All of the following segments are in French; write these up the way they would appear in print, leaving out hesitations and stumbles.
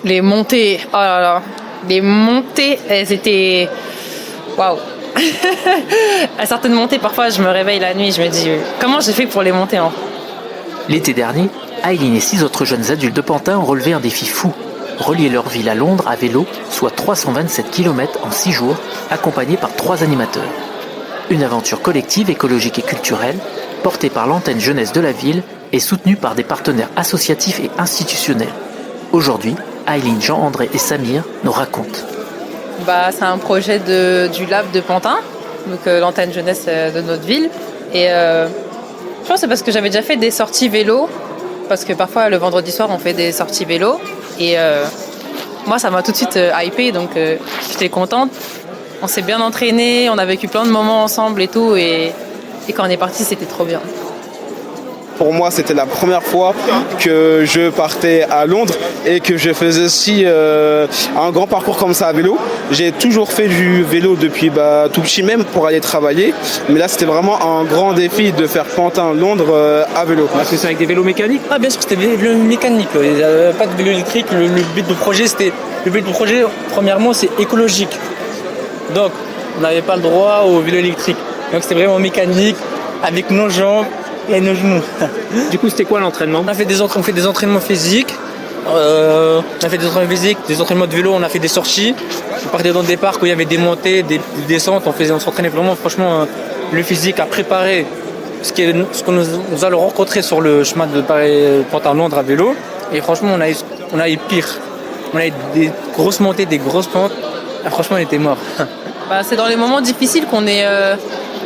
Les montées, oh là là, les montées, elles étaient... Waouh. À certaines montées, parfois, je me réveille la nuit, je me dis, comment j'ai fait pour les monter hein. L'été dernier, Aileen et 6 autres jeunes adultes de Pantin ont relevé un défi fou. Relier leur ville à Londres à vélo, soit 327 km en 6 jours, accompagnés par 3 animateurs. Une aventure collective, écologique et culturelle, portée par l'antenne jeunesse de la ville et soutenue par des partenaires associatifs et institutionnels. Aujourd'hui, Aileen, Jean-André et Samir nous racontent. C'est un projet du Lab de Pantin, donc l'antenne jeunesse de notre ville. Et je pense que c'est parce que j'avais déjà fait des sorties vélo, parce que parfois le vendredi soir on fait des sorties vélo. Et moi ça m'a tout de suite hypée, donc j'étais contente. On s'est bien entraînés, on a vécu plein de moments ensemble et tout. Et quand on est parti, c'était trop bien. Pour moi, c'était la première fois que je partais à Londres et que je faisais aussi un grand parcours comme ça à vélo. J'ai toujours fait du vélo depuis tout petit même pour aller travailler. Mais là, c'était vraiment un grand défi de faire Pantin-Londres à vélo. Est-ce que c'est avec des vélos mécaniques ? Ah bien sûr, c'était des vélos mécaniques. Il n'y avait pas de vélo électrique. Le but du projet, premièrement, c'est écologique. Donc, on n'avait pas le droit au vélo électrique. Donc, c'était vraiment mécanique, avec nos jambes et nos genoux. Du coup, c'était quoi l'entraînement ? On fait des entraînements physiques. Des entraînements de vélo, on a fait des sorties. On partait dans des parcs où il y avait des montées, des descentes. On s'entraînait vraiment, franchement, le physique à préparer ce que nous allons rencontrer sur le chemin de Pantin-Londres à vélo. Et franchement, on a eu pire. On a eu des grosses montées, des grosses pentes. Ah, franchement, on était morts. C'est dans les moments difficiles qu'on est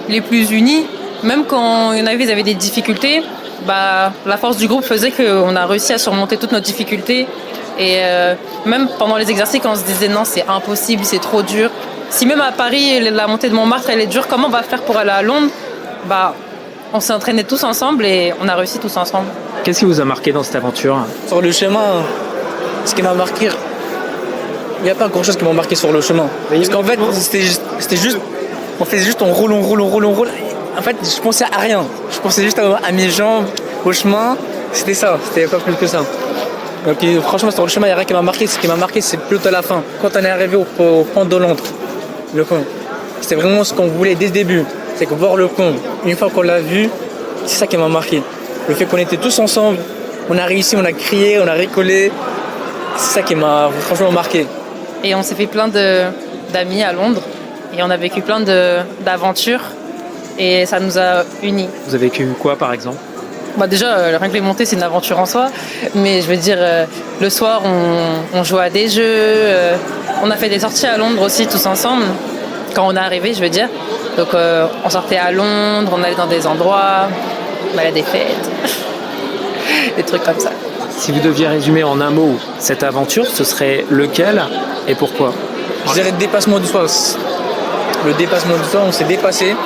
les plus unis. Même quand il y en avait, ils avaient des difficultés, la force du groupe faisait qu'on a réussi à surmonter toutes nos difficultés. Et même pendant les exercices, quand on se disait non, c'est impossible, c'est trop dur. Si même à Paris, la montée de Montmartre, elle est dure, comment on va faire pour aller à Londres ? On s'est entraînés tous ensemble et on a réussi tous ensemble. Qu'est-ce qui vous a marqué dans cette aventure ? Sur le chemin, ce qui m'a marqué, il n'y a pas grand-chose qui m'a marqué sur le chemin. Parce qu'en fait, c'était juste, on roule. En fait, je pensais à rien. Je pensais juste à mes jambes, au chemin. C'était ça, c'était pas plus que ça. Donc franchement, sur le chemin, il n'y a rien qui m'a marqué. Ce qui m'a marqué, c'est plutôt la fin. Quand on est arrivé au pont de Londres, le pont, c'était vraiment ce qu'on voulait dès le début. C'est que voir le pont, une fois qu'on l'a vu, c'est ça qui m'a marqué. Le fait qu'on était tous ensemble, on a réussi, on a crié, on a rigolé. C'est ça qui m'a franchement marqué. Et on s'est fait plein d'amis à Londres. Et on a vécu plein d'aventures. Et ça nous a unis. Vous avez vécu quoi, par exemple ? Déjà, rien que les montées, c'est une aventure en soi. Mais je veux dire, le soir, on jouait à des jeux. On a fait des sorties à Londres aussi, tous ensemble. Quand on est arrivé, je veux dire. Donc, on sortait à Londres, on allait dans des endroits, on allait à des fêtes. Des trucs comme ça. Si vous deviez résumer en un mot cette aventure, ce serait lequel et pourquoi ? Je dirais le dépassement du soi. Le dépassement du soi, on s'est dépassé.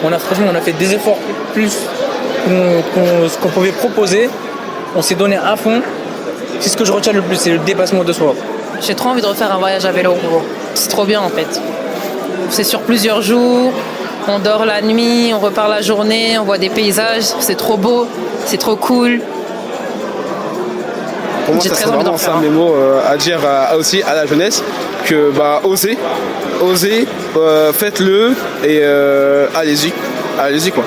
On a fait des efforts plus ce qu'on pouvait proposer. On s'est donné à fond. C'est ce que je retiens le plus, c'est le dépassement de soi. J'ai trop envie de refaire un voyage à vélo. C'est trop bien en fait. C'est sur plusieurs jours. On dort la nuit, on repart la journée, on voit des paysages. C'est trop beau, c'est trop cool. Pour moi, ça serait vraiment ça mes mots à dire aussi à la jeunesse que osez, faites-le et allez-y quoi.